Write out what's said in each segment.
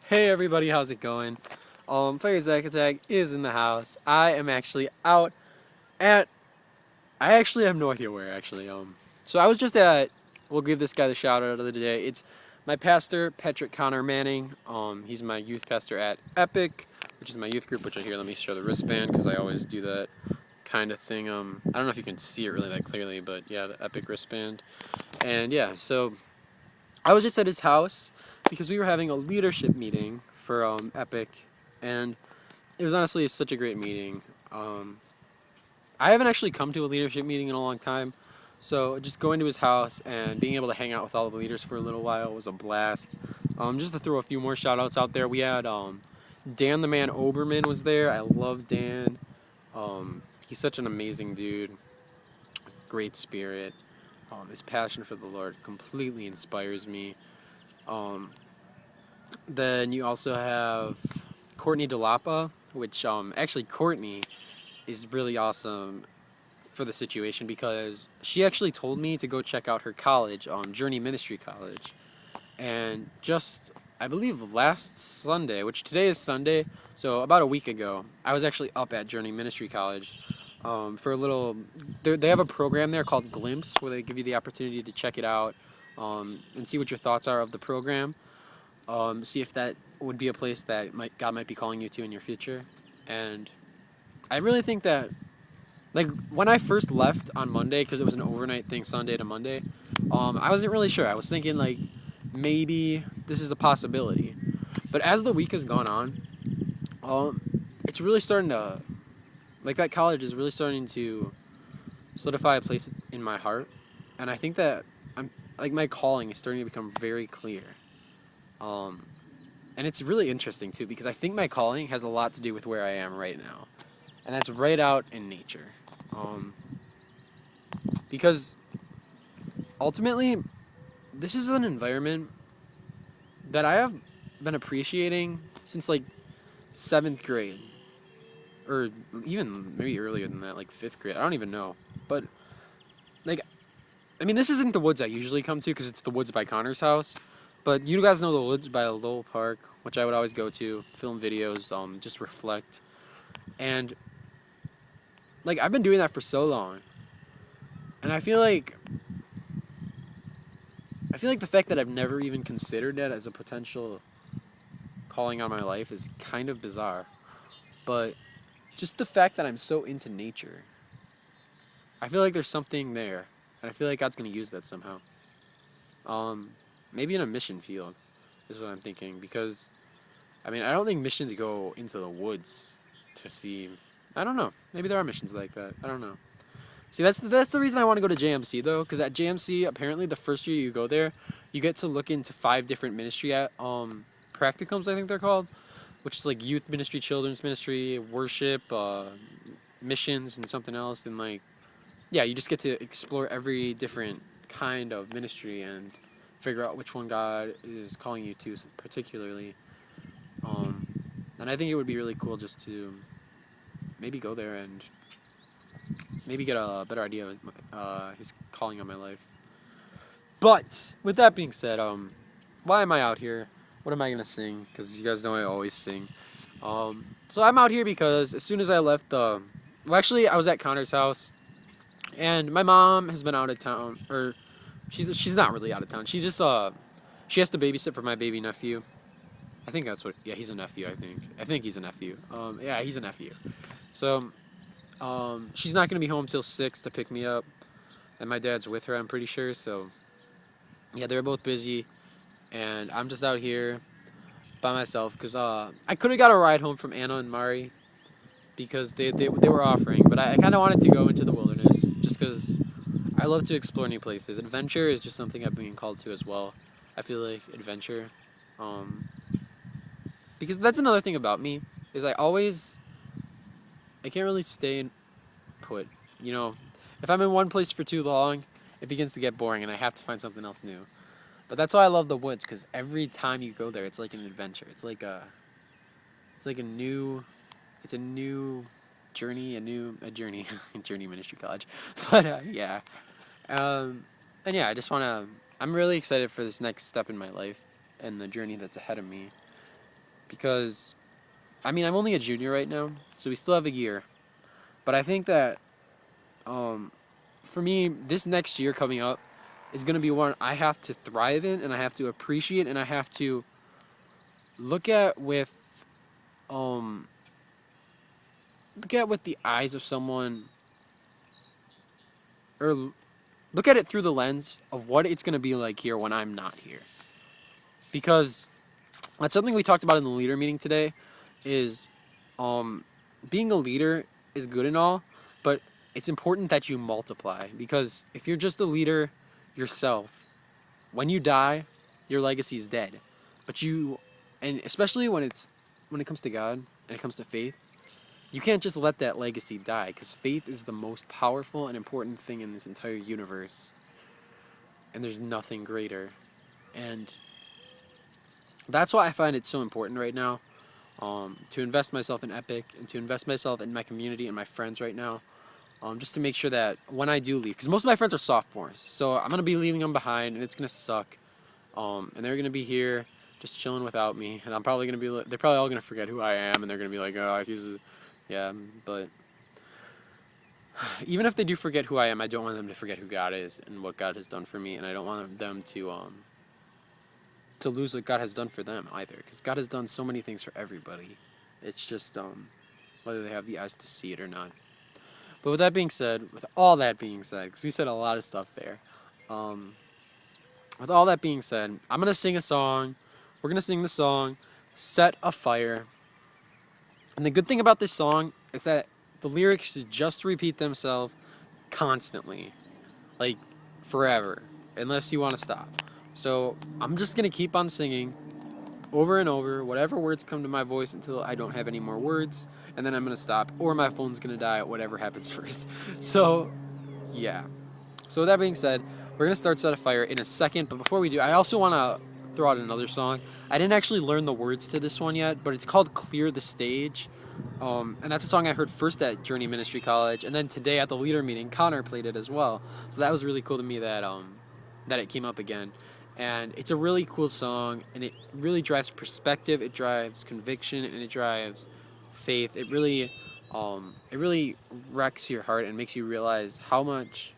Hey everybody, how's it going? FieryZachAttack is in the house. I am actually out at, I actually have no idea where actually. So I was just at, we'll give this guy the shout out of the day. It's my pastor, Patrick Connor Manning. He's my youth pastor at Epic, which is my youth group, which let me show the wristband because I always do that kind of thing. I don't know if you can see it really that clearly, but yeah, the Epic wristband. And yeah, so I was just at his house because we were having a leadership meeting for Epic, and it was honestly such a great meeting. I haven't actually come to a leadership meeting in a long time, so just going to his house and being able to hang out with all the leaders for a little while was a blast. Just to throw a few more shout outs out there, we had Dan the Man Oberman was there. I love Dan. He's such an amazing dude, great spirit. His passion for the Lord completely inspires me. Then you also have Courtney DeLapa, which actually Courtney is really awesome for the situation because she actually told me to go check out her college, Journey Ministry College. And just, I believe last Sunday, which today is Sunday, so about a week ago, I was actually up at Journey Ministry College for a little, they have a program there called Glimpse where they give you the opportunity to check it out and see what your thoughts are of the program. See if that would be a place that God might be calling you to in your future. And I really think that, like, when I first left on Monday, because it was an overnight thing, Sunday to Monday, I wasn't really sure. I was thinking, like, maybe this is a possibility. But as the week has gone on, it's really starting to, like, that college is really starting to solidify a place in my heart. And I think that my calling is starting to become very clear. And it's really interesting too because I think my calling has a lot to do with where I am right now, and that's right out in nature. Because ultimately, this is an environment that I have been appreciating since like 7th grade, or even maybe earlier than that, like 5th grade. I don't even know, but like, I mean, this isn't the woods I usually come to because it's the woods by Connor's house. But you guys know the woods by Lowell Park, which I would always go to, film videos, just reflect. And, like, I've been doing that for so long. And I feel like the fact that I've never even considered that as a potential calling on my life is kind of bizarre. But just the fact that I'm so into nature, I feel like there's something there. And I feel like God's going to use that somehow. Maybe in a mission field is what I'm thinking, because I mean, I don't think missions go into the woods to see. I don't know. Maybe there are missions like that. I don't know. See, that's the reason I want to go to JMC though, because at JMC, apparently the first year you go there, you get to look into 5 different ministry practicums, I think they're called, which is like youth ministry, children's ministry, worship, missions, and something else. And like, yeah, you just get to explore every different kind of ministry and figure out which one God is calling you to particularly. And I think it would be really cool just to maybe go there and maybe get a better idea of his calling on my life. But with that being said, why am I out here? What am I gonna sing? Because you guys know I always sing. So I'm out here because as soon as I left well, actually I was at Connor's house, and my mom has been out of town, or she's not really out of town. She's just she has to babysit for my baby nephew. I think that's what. Yeah, he's a nephew. I think he's a nephew. Yeah, he's a nephew. So, she's not gonna be home till 6 to pick me up, and my dad's with her. I'm pretty sure. So, yeah, they're both busy, and I'm just out here by myself because I could have got a ride home from Anna and Mari because they were offering, but I kind of wanted to go into the wilderness just because I love to explore new places. Adventure is just something I've been called to as well. I feel like adventure. Because that's another thing about me, is I can't really stay put. You know, if I'm in one place for too long, it begins to get boring and I have to find something else new. But that's why I love the woods, because every time you go there, it's like an adventure. It's a new journey, a journey, Journey Ministry College. But yeah. And yeah, I'm really excited for this next step in my life and the journey that's ahead of me. because, I mean, I'm only a junior right now, so we still have a year. But I think that, for me, this next year coming up is going to be one I have to thrive in, and I have to appreciate, and I have to look at with, um, the eyes of someone, or look at it through the lens of what it's going to be like here when I'm not here. Because that's something we talked about in the leader meeting today, is being a leader is good and all, but it's important that you multiply. Because if you're just a leader yourself, when you die, your legacy is dead. But and especially when it comes to God and it comes to faith, you can't just let that legacy die, because faith is the most powerful and important thing in this entire universe. And there's nothing greater. And that's why I find it so important right now, to invest myself in Epic and to invest myself in my community and my friends right now, just to make sure that when I do leave, because most of my friends are sophomores, so I'm going to be leaving them behind, and it's going to suck, and they're going to be here just chilling without me, and I'm probably going to be, they're probably all going to forget who I am, and they're going to be like, oh, yeah, but even if they do forget who I am, I don't want them to forget who God is and what God has done for me, and I don't want them to lose what God has done for them either, because God has done so many things for everybody. It's just whether they have the eyes to see it or not. But with all that being said, because we said a lot of stuff there, with all that being said, I'm gonna sing a song. We're gonna sing the song "Set a Fire." And the good thing about this song is that the lyrics just repeat themselves constantly, like forever, unless you want to stop. So I'm just gonna keep on singing over and over, whatever words come to my voice until I don't have any more words, and then I'm gonna stop, or my phone's gonna die, whatever happens first. So, yeah. So with that being said, we're gonna start Set a Fire in a second, but before we do, I also wanna throw out another song. I didn't actually learn the words to this one yet, but it's called Clear the Stage. And that's a song I heard first at Journey Ministry College, and then today at the leader meeting, Connor played it as well. So that was really cool to me that it came up again. And it's a really cool song, and it really drives perspective, it drives conviction, and it drives faith. It really wrecks your heart and makes you realize how much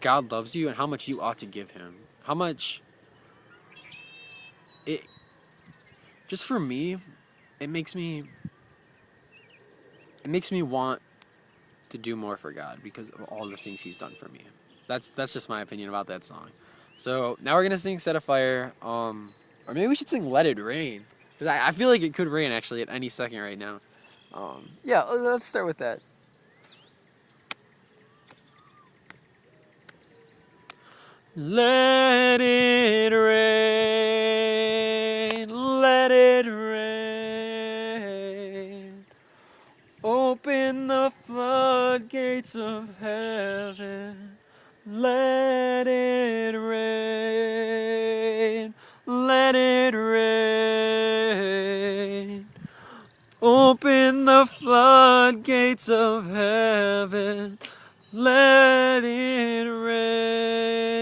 God loves you and how much you ought to give Him. How much it just for me, it makes me want to do more for God because of all the things He's done for me. That's just my opinion about that song. So now we're gonna sing "Set a Fire," or maybe we should sing "Let It Rain," because I feel like it could rain actually at any second right now. Yeah, let's start with that. Let it rain, let it rain. Open the floodgates of heaven. Let it rain, let it rain. Open the floodgates of heaven. Let it rain,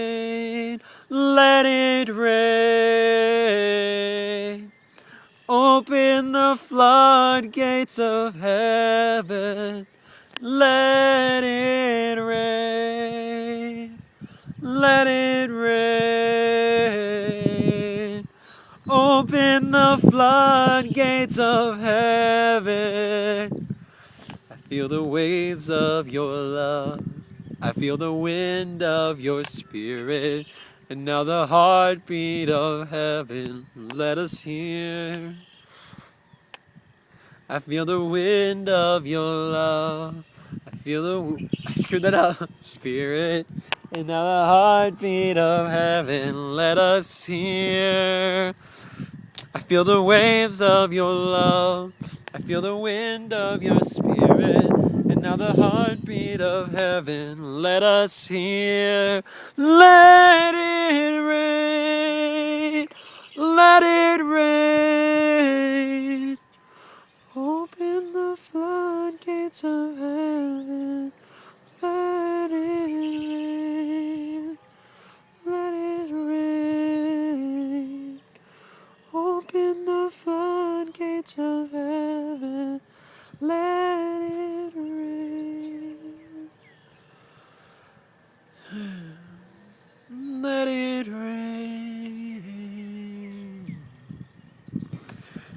let it rain. Open the floodgates of heaven. Let it rain, let it rain. Open the floodgates of heaven. I feel the waves of your love. I feel the wind of your spirit. And now the heartbeat of heaven, let us hear. I feel the wind of your love. I screwed that up. Spirit. And now the heartbeat of heaven, let us hear. I feel the waves of your love. I feel the wind of your spirit. And now the heartbeat of heaven, let us hear. Let it rain. Let it rain. Open the floodgates of heaven. Let it rain. Let it rain.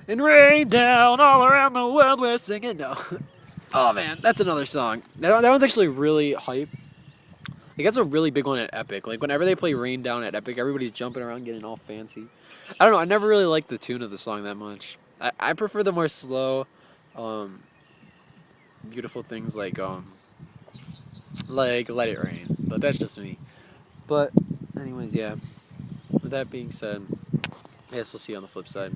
And rain down all around the world, we're singing. No. Oh man, that's another song. That one's actually really hype. Like, that's a really big one at Epic. Like, whenever they play Rain Down at Epic, everybody's jumping around getting all fancy. I don't know, I never really liked the tune of the song that much. I prefer the more slow, beautiful things like Let It Rain. But that's just me. But anyways, yeah. With that being said, I guess we'll see you on the flip side.